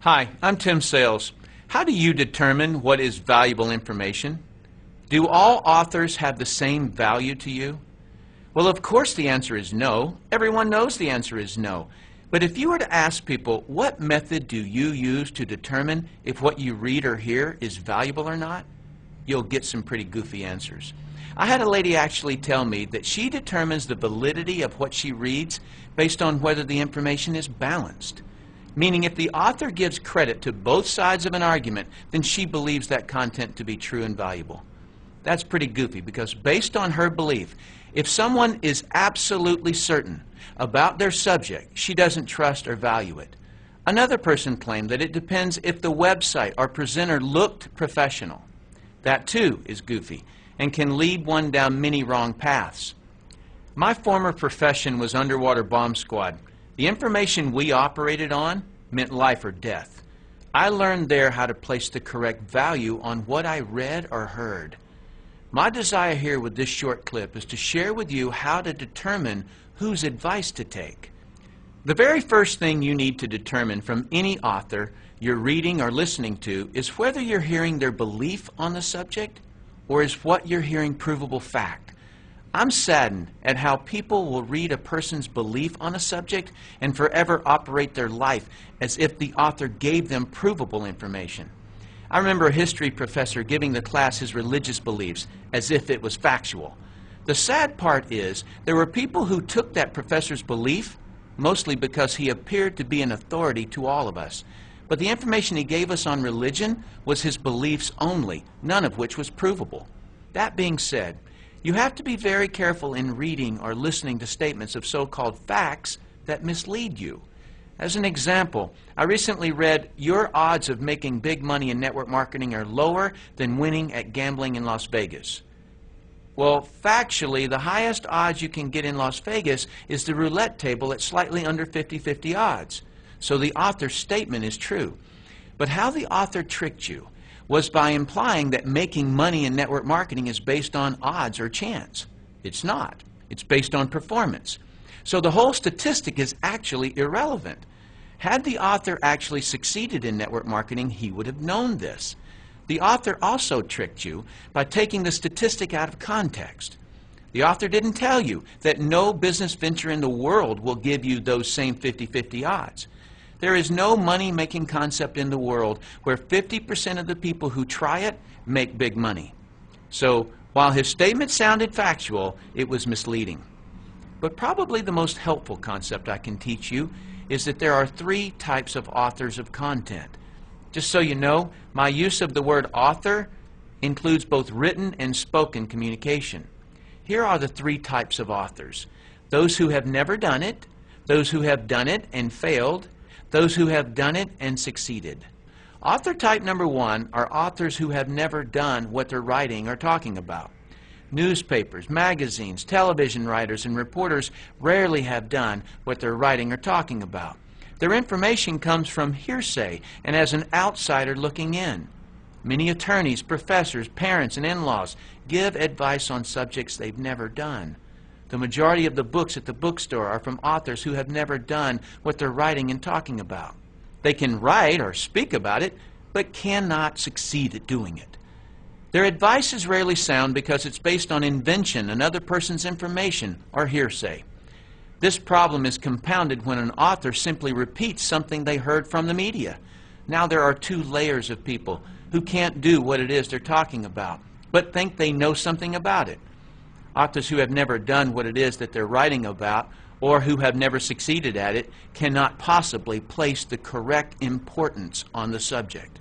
Hi, I'm Tim Sales. How do you determine what is valuable information? Do all authors have the same value to you? Well, of course the answer is no. Everyone knows the answer is no. But if you were to ask people, what method do you use to determine if what you read or hear is valuable or not? You'll get some pretty goofy answers. I had a lady actually tell me that she determines the validity of what she reads based on whether the information is balanced. Meaning if the author gives credit to both sides of an argument, then she believes that content to be true and valuable. That's pretty goofy because based on her belief, if someone is absolutely certain about their subject, she doesn't trust or value it. Another person claimed that it depends if the website or presenter looked professional. That too is goofy and can lead one down many wrong paths. My former profession was underwater bomb squad. The information we operated on meant life or death. I learned there how to place the correct value on what I read or heard. My desire here with this short clip is to share with you how to determine whose advice to take. The very first thing you need to determine from any author you're reading or listening to is whether you're hearing their belief on the subject or is what you're hearing provable fact. I'm saddened at how people will read a person's belief on a subject and forever operate their life as if the author gave them provable information. I remember a history professor giving the class his religious beliefs as if it was factual. The sad part is there were people who took that professor's belief mostly because he appeared to be an authority to all of us. But the information he gave us on religion was his beliefs only, none of which was provable. That being said, you have to be very careful in reading or listening to statements of so-called facts that mislead you. As an example, I recently read, your odds of making big money in network marketing are lower than winning at gambling in Las Vegas. Well, factually, the highest odds you can get in Las Vegas is the roulette table at slightly under 50-50 odds. So the author's statement is true. But how the author tricked you was by implying that making money in network marketing is based on odds or chance. It's not. It's based on performance. So the whole statistic is actually irrelevant. Had the author actually succeeded in network marketing, he would have known this. The author also tricked you by taking the statistic out of context. The author didn't tell you that no business venture in the world will give you those same 50-50 odds. There is no money-making concept in the world where 50% of the people who try it make big money. So, while his statement sounded factual, it was misleading. But probably the most helpful concept I can teach you is that there are three types of authors of content. Just so you know, my use of the word author includes both written and spoken communication. Here are the three types of authors: those who have never done it, those who have done it and failed, those who have done it and succeeded. Author type number one are authors who have never done what they're writing or talking about. Newspapers, magazines, television writers, and reporters rarely have done what they're writing or talking about. Their information comes from hearsay and as an outsider looking in. Many attorneys, professors, parents, and in-laws give advice on subjects they've never done. The majority of the books at the bookstore are from authors who have never done what they're writing and talking about. They can write or speak about it, but cannot succeed at doing it. Their advice is rarely sound because it's based on invention, another person's information, or hearsay. This problem is compounded when an author simply repeats something they heard from the media. Now there are two layers of people who can't do what it is they're talking about, but think they know something about it. Authors who have never done what it is that they're writing about or who have never succeeded at it cannot possibly place the correct importance on the subject.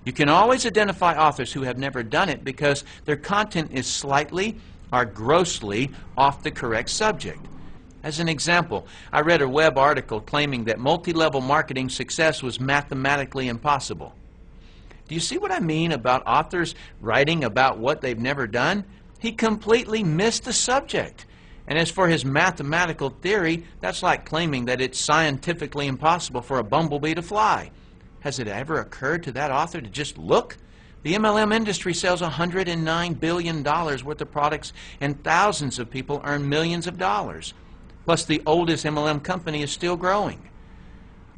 You can always identify authors who have never done it because their content is slightly or grossly off the correct subject. As an example, I read a web article claiming that multi-level marketing success was mathematically impossible. Do you see what I mean about authors writing about what they've never done? He completely missed the subject. And as for his mathematical theory, that's like claiming that it's scientifically impossible for a bumblebee to fly. Has it ever occurred to that author to just look? The MLM industry sells $109 billion worth of products and thousands of people earn millions of dollars. Plus the oldest MLM company is still growing.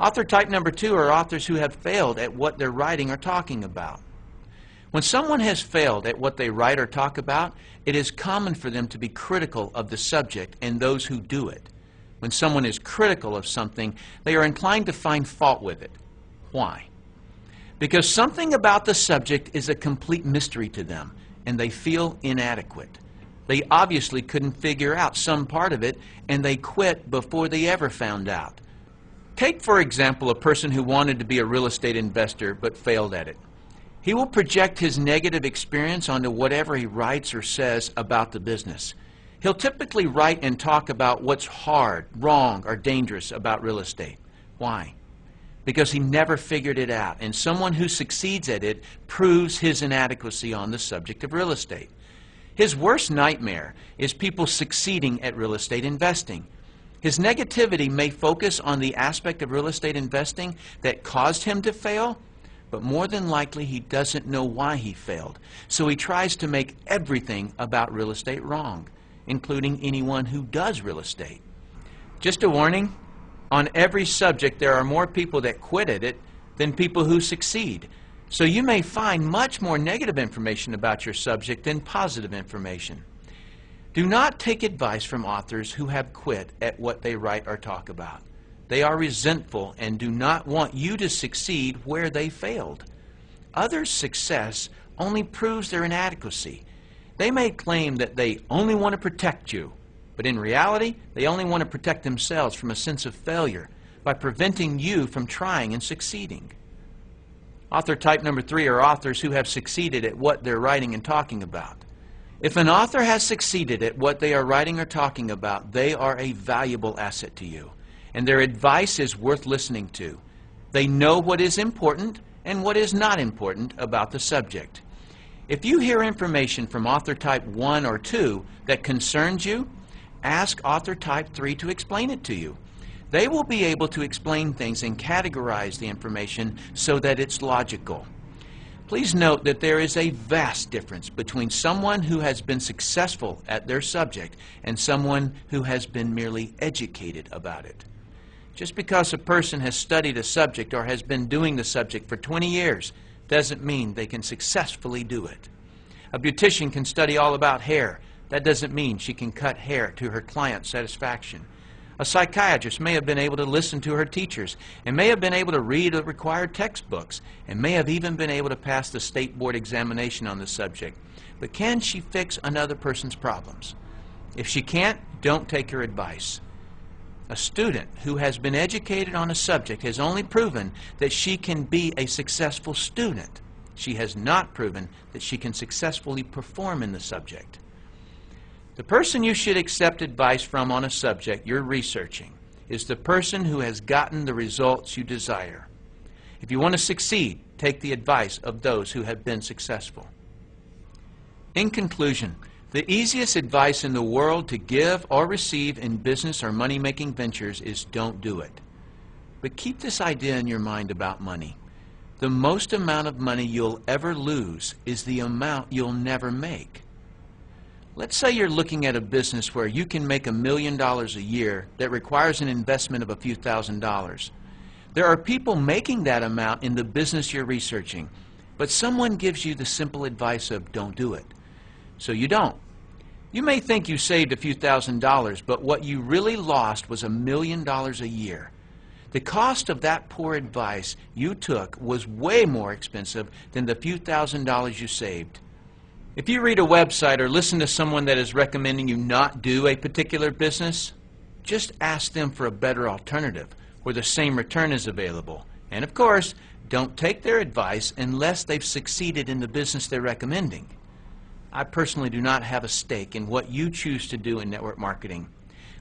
Author type number 2 are authors who have failed at what they're writing or talking about. When someone has failed at what they write or talk about, it is common for them to be critical of the subject and those who do it. When someone is critical of something, they are inclined to find fault with it. Why? Because something about the subject is a complete mystery to them, and they feel inadequate. They obviously couldn't figure out some part of it, and they quit before they ever found out. Take, for example, a person who wanted to be a real estate investor but failed at it. He will project his negative experience onto whatever he writes or says about the business. He'll typically write and talk about what's hard, wrong, or dangerous about real estate. Why? Because he never figured it out, and someone who succeeds at it proves his inadequacy on the subject of real estate. His worst nightmare is people succeeding at real estate investing. His negativity may focus on the aspect of real estate investing that caused him to fail, but more than likely he doesn't know why he failed. So he tries to make everything about real estate wrong, including anyone who does real estate. Just a warning, on every subject there are more people that quit at it than people who succeed. So you may find much more negative information about your subject than positive information. Do not take advice from authors who have quit at what they write or talk about. They are resentful and do not want you to succeed where they failed. Others' success only proves their inadequacy. They may claim that they only want to protect you, but in reality, they only want to protect themselves from a sense of failure by preventing you from trying and succeeding. Author type number 3 are authors who have succeeded at what they're writing and talking about. If an author has succeeded at what they are writing or talking about, they are a valuable asset to you, and their advice is worth listening to. They know what is important and what is not important about the subject. If you hear information from author type 1 or 2 that concerns you, ask author type 3 to explain it to you. They will be able to explain things and categorize the information so that it's logical. Please note that there is a vast difference between someone who has been successful at their subject and someone who has been merely educated about it. Just because a person has studied a subject or has been doing the subject for 20 years doesn't mean they can successfully do it. A beautician can study all about hair. That doesn't mean she can cut hair to her client's satisfaction. A psychiatrist may have been able to listen to her teachers and may have been able to read the required textbooks and may have even been able to pass the state board examination on the subject. But can she fix another person's problems? If she can't, don't take her advice. A student who has been educated on a subject has only proven that she can be a successful student. She has not proven that she can successfully perform in the subject. The person you should accept advice from on a subject you're researching is the person who has gotten the results you desire. If you want to succeed, take the advice of those who have been successful. In conclusion, the easiest advice in the world to give or receive in business or money-making ventures is don't do it. But keep this idea in your mind about money. The most amount of money you'll ever lose is the amount you'll never make. Let's say you're looking at a business where you can make $1 million a year that requires an investment of a few $1,000s. There are people making that amount in the business you're researching, but someone gives you the simple advice of don't do it. So you don't. You may think you saved a few $1,000s, but what you really lost was $1 million a year. The cost of that poor advice you took was way more expensive than the few $1,000s you saved. If you read a website or listen to someone that is recommending you not do a particular business, just ask them for a better alternative where the same return is available. And of course, don't take their advice unless they've succeeded in the business they're recommending. I personally do not have a stake in what you choose to do in network marketing.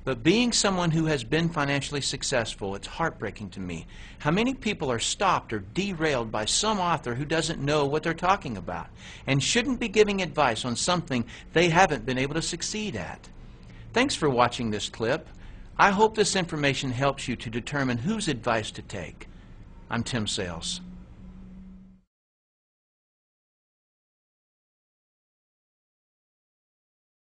But being someone who has been financially successful, it's heartbreaking to me how many people are stopped or derailed by some author who doesn't know what they're talking about and shouldn't be giving advice on something they haven't been able to succeed at. Thanks for watching this clip. I hope this information helps you to determine whose advice to take. I'm Tim Sales.